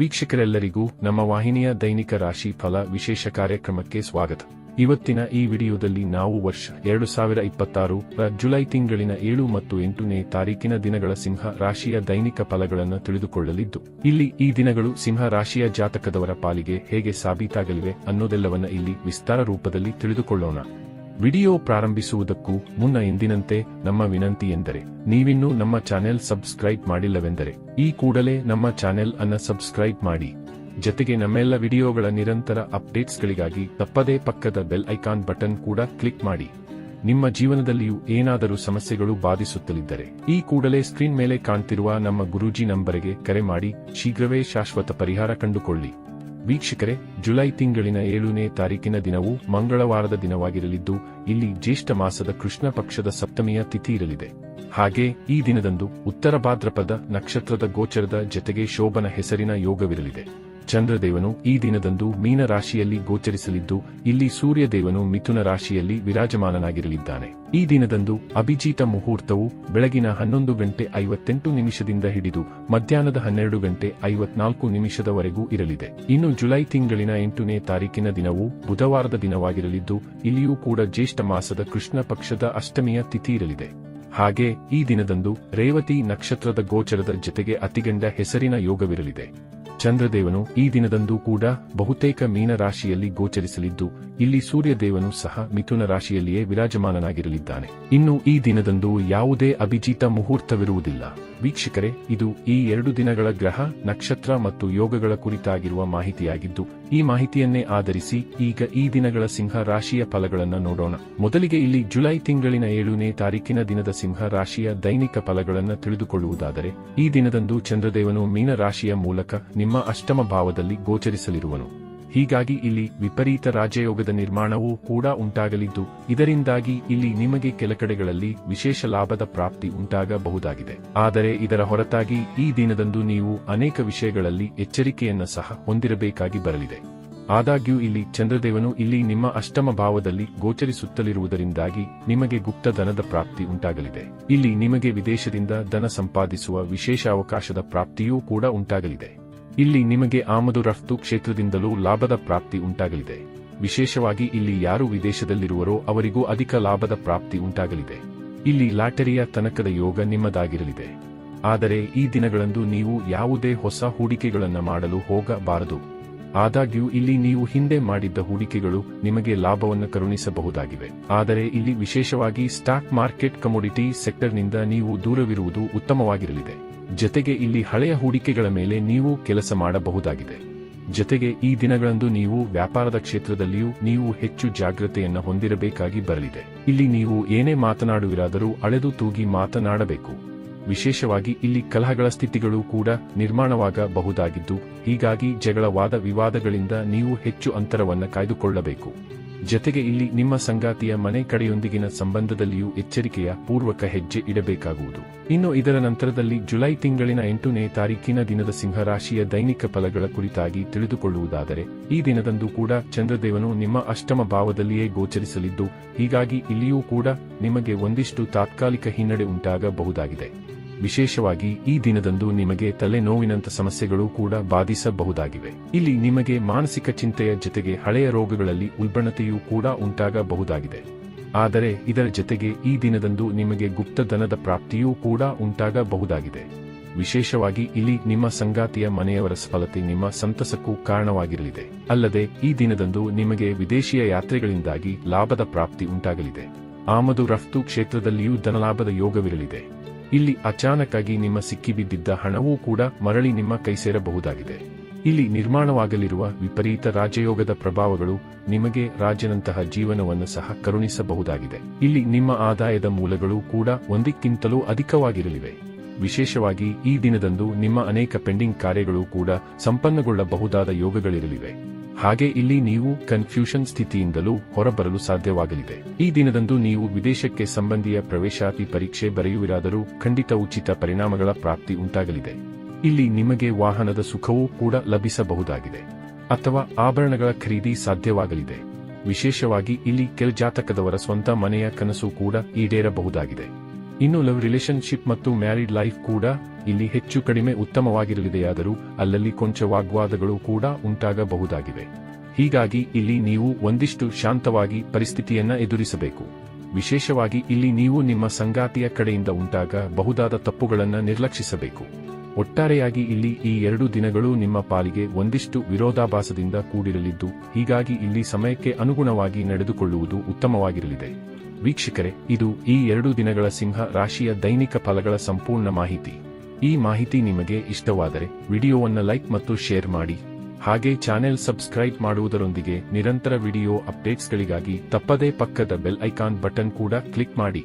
ವೀಕ್ಷಕರೆಲ್ಲರಿಗೂ ನಮ್ಮ ವಾಹಿನಿಯ ದೈನಿಕ ರಾಶಿ ಫಲ ವಿಶೇಷ ಕಾರ್ಯಕ್ರಮಕ್ಕೆ ಸ್ವಾಗತ. ಇವತ್ತಿನ ಈ ವಿಡಿಯೋದಲ್ಲಿ ನಾವು ವರ್ಷ 2026 ರ ಜುಲೈ ತಿಂಗಳಿನ 7 ಮತ್ತು 8ನೇ ತಾರೀಕಿನ ದಿನಗಳ ಸಿಂಹ ರಾಶಿಯ ದೈನಿಕ ಫಲಗಳನ್ನು ತಿಳಿದುಕೊಳ್ಳಲಿದ್ದು, ಇಲ್ಲಿ ಈ ದಿನಗಳು ಸಿಂಹ ರಾಶಿಯ ಜಾತಕದವರ ಪಾಲಿಗೆ ಹೇಗೆ ಸಾಬೀತಾಗಲಿವೆ ಅನ್ನೋದೆಲ್ಲವನ್ನ ಇಲ್ಲಿ ವಿಸ್ತಾರ ರೂಪದಲ್ಲಿ ತಿಳಿದುಕೊಳ್ಳೋಣ. ವಿಡಿಯೋ ಪ್ರಾರಂಭಿಸುವುದಕ್ಕೂ ಮುನ್ನ ಎಂದಿನಂತೆ ನಮ್ಮ ವಿನಂತಿ ಎಂದರೆ, ನೀವಿನ್ನೂ ನಮ್ಮ ಚಾನೆಲ್ ಸಬ್ಸ್ಕ್ರೈಬ್ ಮಾಡಿಲ್ಲವೆಂದರೆ ಈ ಕೂಡಲೇ ನಮ್ಮ ಚಾನೆಲ್ ಅನ್ನು ಸಬ್ಸ್ಕ್ರೈಬ್ ಮಾಡಿ. ಜತೆಗೆ ನಮ್ಮೆಲ್ಲ ವಿಡಿಯೋಗಳ ನಿರಂತರ ಅಪ್ಡೇಟ್ಸ್ಗಳಿಗಾಗಿ ತಪ್ಪದೇ ಪಕ್ಕದ ಬೆಲ್ ಐಕಾನ್ ಬಟನ್ ಕೂಡ ಕ್ಲಿಕ್ ಮಾಡಿ. ನಿಮ್ಮ ಜೀವನದಲ್ಲಿಯೂ ಏನಾದರೂ ಸಮಸ್ಯೆಗಳು ಬಾಧಿಸುತ್ತಲಿದ್ದರೆ ಈ ಕೂಡಲೇ ಸ್ಕ್ರೀನ್ ಮೇಲೆ ಕಾಣ್ತಿರುವ ನಮ್ಮ ಗುರೂಜಿ ನಂಬರಿಗೆ ಕರೆ ಮಾಡಿ ಶೀಘ್ರವೇ ಶಾಶ್ವತ ಪರಿಹಾರ ಕಂಡುಕೊಳ್ಳಿ. ವೀಕ್ಷಕರೇ, ಜುಲೈ ತಿಂಗಳಿನ 7ನೇ ತಾರೀಕಿನ ದಿನವು ಮಂಗಳವಾರದ ದಿನವಾಗಿರಲಿದ್ದು, ಇಲ್ಲಿ ಜ್ಯೇಷ್ಠ ಮಾಸದ ಕೃಷ್ಣ ಪಕ್ಷದ ಸಪ್ತಮಿಯ ತಿಥಿ ಇರಲಿದೆ. ಹಾಗೆ ಈ ದಿನದಂದು ಉತ್ತರ ಭಾದ್ರಪದ ನಕ್ಷತ್ರದ ಗೋಚರದ ಜತೆಗೆ ಶೋಭನ ಹೆಸರಿನ ಯೋಗವಿರಲಿದೆ. ಚಂದ್ರದೇವನು ಈ ದಿನದಂದು ಮೀನ ರಾಶಿಯಲ್ಲಿ ಗೋಚರಿಸಲಿದ್ದು, ಇಲ್ಲಿ ಸೂರ್ಯದೇವನು ಮಿಥುನ ರಾಶಿಯಲ್ಲಿ ವಿರಾಜಮಾನನಾಗಿರಲಿದ್ದಾನೆ. ಈ ದಿನದಂದು ಅಭಿಜಿತ ಮುಹೂರ್ತವು ಬೆಳಗಿನ 11:58 ಹಿಡಿದು ಮಧ್ಯಾಹ್ನದ 12:54 ಇರಲಿದೆ. ಇನ್ನು ಜುಲೈ ತಿಂಗಳಿನ 8ನೇ ತಾರೀಕಿನ ದಿನವು ಬುಧವಾರದ ದಿನವಾಗಿರಲಿದ್ದು, ಇಲ್ಲಿಯೂ ಕೂಡ ಜ್ಯೇಷ್ಠ ಮಾಸದ ಕೃಷ್ಣ ಪಕ್ಷದ ಅಷ್ಟಮಿಯ ತಿಥಿ ಇರಲಿದೆ. ಹಾಗೆ ಈ ದಿನದಂದು ರೇವತಿ ನಕ್ಷತ್ರದ ಗೋಚರದ ಜತೆಗೆ ಅತಿಗಂಡ ಹೆಸರಿನ ಯೋಗವಿರಲಿದೆ. ಚಂದ್ರದೇವನು ಈ ದಿನದಂದು ಕೂಡ ಬಹುತೇಕ ಮೀನ ರಾಶಿಯಲ್ಲಿ ಗೋಚರಿಸಲಿದ್ದು, ಇಲ್ಲಿ ಸೂರ್ಯದೇವನು ಸಹ ಮಿಥುನ ರಾಶಿಯಲ್ಲಿಯೇ ವಿರಾಜಮಾನನಾಗಿರಲಿದ್ದಾನೆ. ಇನ್ನು ಈ ದಿನದಂದು ಯಾವುದೇ ಅಭಿಜಿತ ಮುಹೂರ್ತವಿರುವುದಿಲ್ಲ. ವೀಕ್ಷಕರೇ, ಇದು ಈ 2 ದಿನಗಳ ಗ್ರಹ, ನಕ್ಷತ್ರ ಮತ್ತು ಯೋಗಗಳ ಕುರಿತಾಗಿರುವ ಮಾಹಿತಿಯಾಗಿದ್ದು, ಈ ಮಾಹಿತಿಯನ್ನೇ ಆಧರಿಸಿ ಈಗ ಈ ದಿನಗಳ ಸಿಂಹ ರಾಶಿಯ ಫಲಗಳನ್ನು ನೋಡೋಣ. ಮೊದಲಿಗೆ ಇಲ್ಲಿ ಜುಲೈ ತಿಂಗಳಿನ 7ನೇ ತಾರೀಕಿನ ದಿನದ ಸಿಂಹ ರಾಶಿಯ ದೈನಿಕ ಫಲಗಳನ್ನು ತಿಳಿದುಕೊಳ್ಳುವುದಾದರೆ, ಈ ದಿನದಂದು ಚಂದ್ರದೇವನು ಮೀನ ರಾಶಿಯ ಮೂಲಕ ನಿಮ್ಮ ಅಷ್ಟಮ ಭಾವದಲ್ಲಿ ಗೋಚರಿಸಲಿರುವನು. ಹೀಗಾಗಿ ಇಲ್ಲಿ ವಿಪರೀತ ರಾಜಯೋಗದ ನಿರ್ಮಾಣವೂ ಕೂಡ ಉಂಟಾಗಲಿದ್ದು, ಇದರಿಂದಾಗಿ ಇಲ್ಲಿ ನಿಮಗೆ ಕೆಲಕಡೆಗಳಲ್ಲಿ ವಿಶೇಷ ಲಾಭದ ಪ್ರಾಪ್ತಿ ಉಂಟಾಗಬಹುದಾಗಿದೆ. ಆದರೆ ಇದರ ಹೊರತಾಗಿ ಈ ದಿನದಂದು ನೀವು ಅನೇಕ ವಿಷಯಗಳಲ್ಲಿ ಎಚ್ಚರಿಕೆಯನ್ನು ಸಹ ಹೊಂದಿರಬೇಕಾಗಿ ಬರಲಿದೆ. ಆದಾಗ್ಯೂ ಇಲ್ಲಿ ಚಂದ್ರದೇವನು ಇಲ್ಲಿ ನಿಮ್ಮ ಅಷ್ಟಮ ಭಾವದಲ್ಲಿ ಗೋಚರಿಸುತ್ತಲಿರುವುದರಿಂದಾಗಿ ನಿಮಗೆ ಗುಪ್ತ ಧನದ ಪ್ರಾಪ್ತಿ ಉಂಟಾಗಲಿದೆ. ಇಲ್ಲಿ ನಿಮಗೆ ವಿದೇಶದಿಂದ ಧನ ಸಂಪಾದಿಸುವ ವಿಶೇಷ ಅವಕಾಶದ ಪ್ರಾಪ್ತಿಯೂ ಕೂಡ ಉಂಟಾಗಲಿದೆ. ಇಲ್ಲಿ ನಿಮಗೆ ಆಮದು ರಫ್ತು ಕ್ಷೇತ್ರದಿಂದಲೂ ಲಾಭದ ಪ್ರಾಪ್ತಿ ಉಂಟಾಗಲಿದೆ. ವಿಶೇಷವಾಗಿ ಇಲ್ಲಿ ಯಾರು ವಿದೇಶದಲ್ಲಿರುವರೋ ಅವರಿಗೂ ಅಧಿಕ ಲಾಭದ ಪ್ರಾಪ್ತಿ ಉಂಟಾಗಲಿದೆ. ಇಲ್ಲಿ ಲಾಟರಿಯ ತನಕದ ಯೋಗ ನಿಮ್ಮದಾಗಿರಲಿದೆ. ಆದರೆ ಈ ದಿನಗಳಂದು ನೀವು ಯಾವುದೇ ಹೊಸ ಹೂಡಿಕೆಗಳನ್ನು ಮಾಡಲು ಹೋಗಬಾರದು. ಆದಾಗ್ಯೂ ಇಲ್ಲಿ ನೀವು ಹಿಂದೆ ಮಾಡಿದ್ದ ಹೂಡಿಕೆಗಳು ನಿಮಗೆ ಲಾಭವನ್ನು ಕರುಣಿಸಬಹುದಾಗಿವೆ. ಆದರೆ ಇಲ್ಲಿ ವಿಶೇಷವಾಗಿ ಸ್ಟಾಕ್ ಮಾರ್ಕೆಟ್, ಕಮೋಡಿಟಿ ಸೆಕ್ಟರ್ನಿಂದ ನೀವು ದೂರವಿರುವುದು ಉತ್ತಮವಾಗಿರಲಿದೆ. ಜತೆಗೆ ಇಲ್ಲಿ ಹಳೆಯ ಹೂಡಿಕೆಗಳ ಮೇಲೆ ನೀವು ಕೆಲಸ ಮಾಡಬಹುದಾಗಿದೆ. ಜತೆಗೆ ಈ ದಿನಗಳಂದು ನೀವು ವ್ಯಾಪಾರದ ಕ್ಷೇತ್ರದಲ್ಲಿಯೂ ನೀವು ಹೆಚ್ಚು ಜಾಗೃತೆಯನ್ನು ಹೊಂದಿರಬೇಕಾಗಿ ಬರಲಿದೆ. ಇಲ್ಲಿ ನೀವು ಏನೇ ಮಾತನಾಡುವಿರಾದರೂ ಅಳೆದು ತೂಗಿ ಮಾತನಾಡಬೇಕು. ವಿಶೇಷವಾಗಿ ಇಲ್ಲಿ ಕಲಹಗಳ ಸ್ಥಿತಿಗಳು ಕೂಡ ನಿರ್ಮಾಣವಾಗಬಹುದಾಗಿದ್ದು, ಹೀಗಾಗಿ ಜಗಳ, ವಾದ ವಿವಾದಗಳಿಂದ ನೀವು ಹೆಚ್ಚು ಅಂತರವನ್ನು ಕಾಯ್ದುಕೊಳ್ಳಬೇಕು. ಜತೆಗೆ ಇಲ್ಲಿ ನಿಮ್ಮ ಸಂಗಾತಿಯ ಮನೆ ಕಡೆಯೊಂದಿಗಿನ ಸಂಬಂಧದಲ್ಲಿಯೂ ಎಚ್ಚರಿಕೆಯ ಪೂರ್ವಕ ಹೆಜ್ಜೆ ಇಡಬೇಕಾಗುವುದು. ಇನ್ನು ಇದರ ನಂತರದಲ್ಲಿ ಜುಲೈ ತಿಂಗಳಿನ 8ನೇ ತಾರೀಕಿನ ದಿನದ ಸಿಂಹರಾಶಿಯ ದೈನಿಕ ಫಲಗಳ ಕುರಿತಾಗಿ ತಿಳಿದುಕೊಳ್ಳುವುದಾದರೆ, ಈ ದಿನದಂದು ಕೂಡ ಚಂದ್ರದೇವನು ನಿಮ್ಮ ಅಷ್ಟಮ ಭಾವದಲ್ಲಿಯೇ ಗೋಚರಿಸಲಿದ್ದು, ಹೀಗಾಗಿ ಇಲ್ಲಿಯೂ ಕೂಡ ನಿಮಗೆ ಒಂದಿಷ್ಟು ತಾತ್ಕಾಲಿಕ ಹಿನ್ನಡೆ ಉಂಟಾಗಬಹುದಾಗಿದೆ. ವಿಶೇಷವಾಗಿ ಈ ದಿನದಂದು ನಿಮಗೆ ತಲೆನೋವಿನಂಥ ಸಮಸ್ಯೆಗಳು ಕೂಡ ಬಾಧಿಸಬಹುದಾಗಿವೆ. ಇಲ್ಲಿ ನಿಮಗೆ ಮಾನಸಿಕ ಚಿಂತೆಯ ಜತೆಗೆ ಹಳೆಯ ರೋಗಗಳಲ್ಲಿ ಉಲ್ಬಣತೆಯೂ ಕೂಡ ಉಂಟಾಗಬಹುದಾಗಿದೆ. ಆದರೆ ಇದರ ಜತೆಗೆ ಈ ದಿನದಂದು ನಿಮಗೆ ಗುಪ್ತ ಧನದ ಪ್ರಾಪ್ತಿಯೂ ಕೂಡ ಉಂಟಾಗಬಹುದಾಗಿದೆ. ವಿಶೇಷವಾಗಿ ಇಲ್ಲಿ ನಿಮ್ಮ ಸಂಗಾತಿಯ ಮನೆಯವರ ಸಫಲತೆ ನಿಮ್ಮ ಸಂತಸಕ್ಕೂ ಕಾರಣವಾಗಿರಲಿದೆ. ಅಲ್ಲದೆ ಈ ದಿನದಂದು ನಿಮಗೆ ವಿದೇಶಿಯ ಯಾತ್ರೆಗಳಿಂದಾಗಿ ಲಾಭದ ಪ್ರಾಪ್ತಿ ಉಂಟಾಗಲಿದೆ. ಆಮದು ರಫ್ತು ಕ್ಷೇತ್ರದಲ್ಲಿಯೂ ಧನಲಾಭದ ಯೋಗವಿರಲಿದೆ. ಇಲ್ಲಿ ಅಚಾನಕ್ಕಾಗಿ ನಿಮ್ಮ ಸಿಕ್ಕಿಬಿದ್ದಿದ್ದ ಹಣವೂ ಕೂಡ ಮರಳಿ ನಿಮ್ಮ ಕೈ ಸೇರಬಹುದಾಗಿದೆ. ಇಲ್ಲಿ ನಿರ್ಮಾಣವಾಗಲಿರುವ ವಿಪರೀತ ರಾಜಯೋಗದ ಪ್ರಭಾವಗಳು ನಿಮಗೆ ರಾಜನಂತಹ ಜೀವನವನ್ನು ಸಹ ಕರುಣಿಸಬಹುದಾಗಿದೆ. ಇಲ್ಲಿ ನಿಮ್ಮ ಆದಾಯದ ಮೂಲಗಳು ಕೂಡ ಒಂದಕ್ಕಿಂತಲೂ ಅಧಿಕವಾಗಿರಲಿವೆ. ವಿಶೇಷವಾಗಿ ಈ ದಿನದಂದು ನಿಮ್ಮ ಅನೇಕ ಪೆಂಡಿಂಗ್ ಕಾರ್ಯಗಳು ಕೂಡ ಸಂಪನ್ನಗೊಳ್ಳಬಹುದಾದ ಯೋಗಗಳಿರಲಿವೆ. ಹಾಗೆ ಇಲ್ಲಿ ನೀವು ಕನ್ಫ್ಯೂಷನ್ ಸ್ಥಿತಿಯಿಂದಲೂ ಹೊರಬರಲು ಸಾಧ್ಯವಾಗಲಿದೆ. ಈ ದಿನದಂದು ನೀವು ವಿದೇಶಕ್ಕೆ ಸಂಬಂಧಿಯ ಪ್ರವೇಶಾತಿ ಪರೀಕ್ಷೆ ಬರೆಯುವಿರಾದರೂ ಖಂಡಿತ ಉಚಿತ ಪರಿಣಾಮಗಳ ಪ್ರಾಪ್ತಿ ಉಂಟಾಗಲಿದೆ. ಇಲ್ಲಿ ನಿಮಗೆ ವಾಹನದ ಸುಖವೂ ಕೂಡ ಲಭಿಸಬಹುದಾಗಿದೆ ಅಥವಾ ಆಭರಣಗಳ ಖರೀದಿ ಸಾಧ್ಯವಾಗಲಿದೆ. ವಿಶೇಷವಾಗಿ ಇಲ್ಲಿ ಕೆಲ ಜಾತಕದವರ ಸ್ವಂತ ಮನೆಯ ಕನಸು ಕೂಡ ಈಡೇರಬಹುದಾಗಿದೆ. ಇನ್ನು ಲವ್ ರಿಲೇಶನ್ಶಿಪ್ ಮತ್ತು ಮ್ಯಾರಿಡ್ ಲೈಫ್ ಕೂಡ ಇಲ್ಲಿ ಹೆಚ್ಚು ಕಡಿಮೆ ಉತ್ತಮವಾಗಿರಲಿದೆಯಾದರೂ ಅಲ್ಲಲ್ಲಿ ಕೊಂಚ ವಾಗ್ವಾದಗಳು ಕೂಡ ಉಂಟಾಗಬಹುದಾಗಿವೆ. ಹೀಗಾಗಿ ಇಲ್ಲಿ ನೀವು ಒಂದಿಷ್ಟು ಶಾಂತವಾಗಿ ಪರಿಸ್ಥಿತಿಯನ್ನ ಎದುರಿಸಬೇಕು. ವಿಶೇಷವಾಗಿ ಇಲ್ಲಿ ನೀವು ನಿಮ್ಮ ಸಂಗಾತಿಯ ಕಡೆಯಿಂದ ಉಂಟಾಗಬಹುದಾದ ತಪ್ಪುಗಳನ್ನು ನಿರ್ಲಕ್ಷಿಸಬೇಕು. ಒಟ್ಟಾರೆಯಾಗಿ ಇಲ್ಲಿ ಈ 2 ದಿನಗಳು ನಿಮ್ಮ ಪಾಲಿಗೆ ಒಂದಿಷ್ಟು ವಿರೋಧಾಭಾಸದಿಂದ ಕೂಡಿರಲಿದ್ದು, ಹೀಗಾಗಿ ಇಲ್ಲಿ ಸಮಯಕ್ಕೆ ಅನುಗುಣವಾಗಿ ನಡೆದುಕೊಳ್ಳುವುದು ಉತ್ತಮವಾಗಿರಲಿದೆ. ವೀಕ್ಷಕರೇ, ಇದು ಈ 2 ದಿನಗಳ ಸಿಂಹ ರಾಶಿಯ ದೈನಿಕ ಫಲಗಳ ಸಂಪೂರ್ಣ ಮಾಹಿತಿ. ಈ ಮಾಹಿತಿ ನಿಮಗೆ ಇಷ್ಟವಾದರೆ ವಿಡಿಯೋವನ್ನು ಲೈಕ್ ಮತ್ತು ಶೇರ್ ಮಾಡಿ. ಹಾಗೆ ಚಾನೆಲ್ ಸಬ್ಸ್ಕ್ರೈಬ್ ಮಾಡುವುದರೊಂದಿಗೆ ನಿರಂತರ ವಿಡಿಯೋ ಅಪ್ಡೇಟ್ಸ್ಗಳಿಗಾಗಿ ತಪ್ಪದೇ ಪಕ್ಕದ ಬೆಲ್ ಐಕಾನ್ ಬಟನ್ ಕೂಡ ಕ್ಲಿಕ್ ಮಾಡಿ.